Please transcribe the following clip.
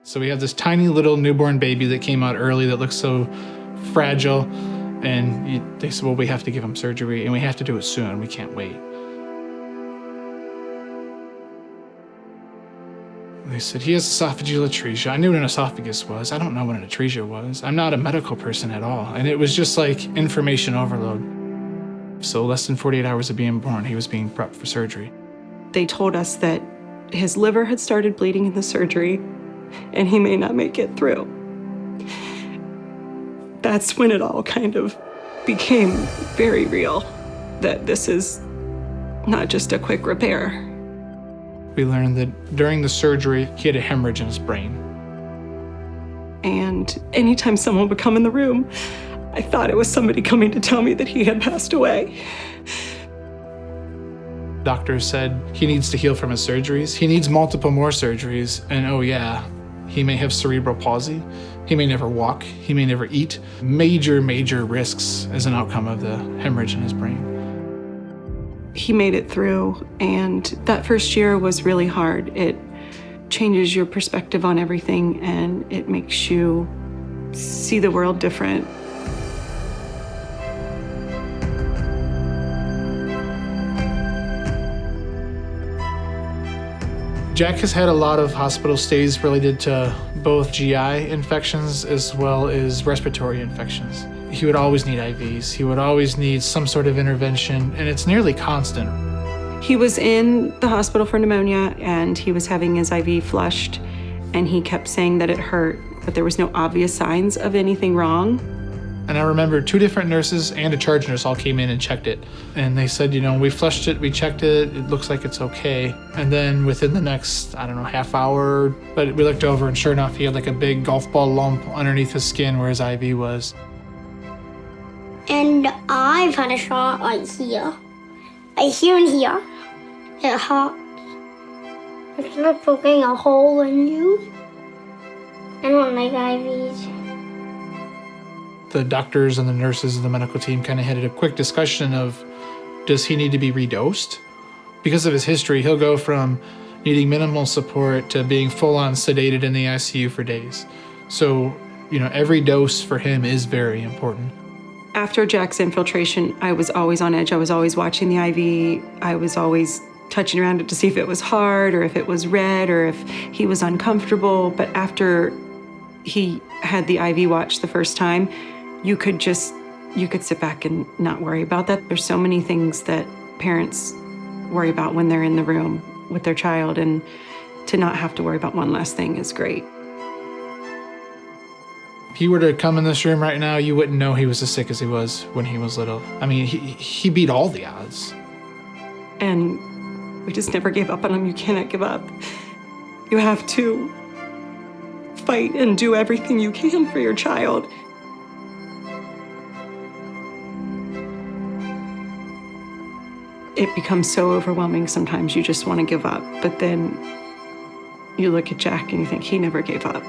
So we have this tiny little newborn baby that came out early that looks so fragile. And they said, well, we have to give him surgery and we have to do it soon. We can't wait. They said, he has esophageal atresia. I knew what an esophagus was. I don't know what an atresia was. I'm not a medical person at all. And it was just like information overload. So less than 48 hours of being born, he was being prepped for surgery. They told us that his liver had started bleeding in the surgery and he may not make it through. That's when it all kind of became very real, that this is not just a quick repair. We learned that during the surgery, he had a hemorrhage in his brain. And anytime someone would come in the room, I thought it was somebody coming to tell me that he had passed away. Doctors said he needs to heal from his surgeries. He needs multiple more surgeries. And oh yeah, he may have cerebral palsy. He may never walk. He may never eat. Major, major risks as an outcome of the hemorrhage in his brain. He made it through, and that first year was really hard. It changes your perspective on everything, and it makes you see the world different. Jack has had a lot of hospital stays related to both GI infections as well as respiratory infections. He would always need IVs. He would always need some sort of intervention, and it's nearly constant. He was in the hospital for pneumonia, and he was having his IV flushed, and he kept saying that it hurt, but there was no obvious signs of anything wrong. And I remember 2 different nurses and a charge nurse all came in and checked it. And they said, you know, we flushed it, we checked it, it looks like it's okay. And then within the next, I don't know, half hour, but we looked over and sure enough, he had like a big golf ball lump underneath his skin where his IV was. And I've had a shot right here. Right here and here. It hurts. It's like poking a hole in you. I don't like IVs. The doctors and the nurses and the medical team kind of had a quick discussion of, does he need to be redosed? Because of his history, he'll go from needing minimal support to being full-on sedated in the ICU for days. So, you know, every dose for him is very important. After Jack's infiltration, I was always on edge. I was always watching the IV. I was always touching around it to see if it was hard or if it was red or if he was uncomfortable. But after he had the ivWatch the first time, you could sit back and not worry about that. There's so many things that parents worry about when they're in the room with their child, and to not have to worry about one last thing is great. If he were to come in this room right now, you wouldn't know he was as sick as he was when he was little. I mean, he beat all the odds. And we just never gave up on him. You cannot give up. You have to fight and do everything you can for your child. It becomes so overwhelming sometimes you just want to give up. But then you look at Jack and you think he never gave up.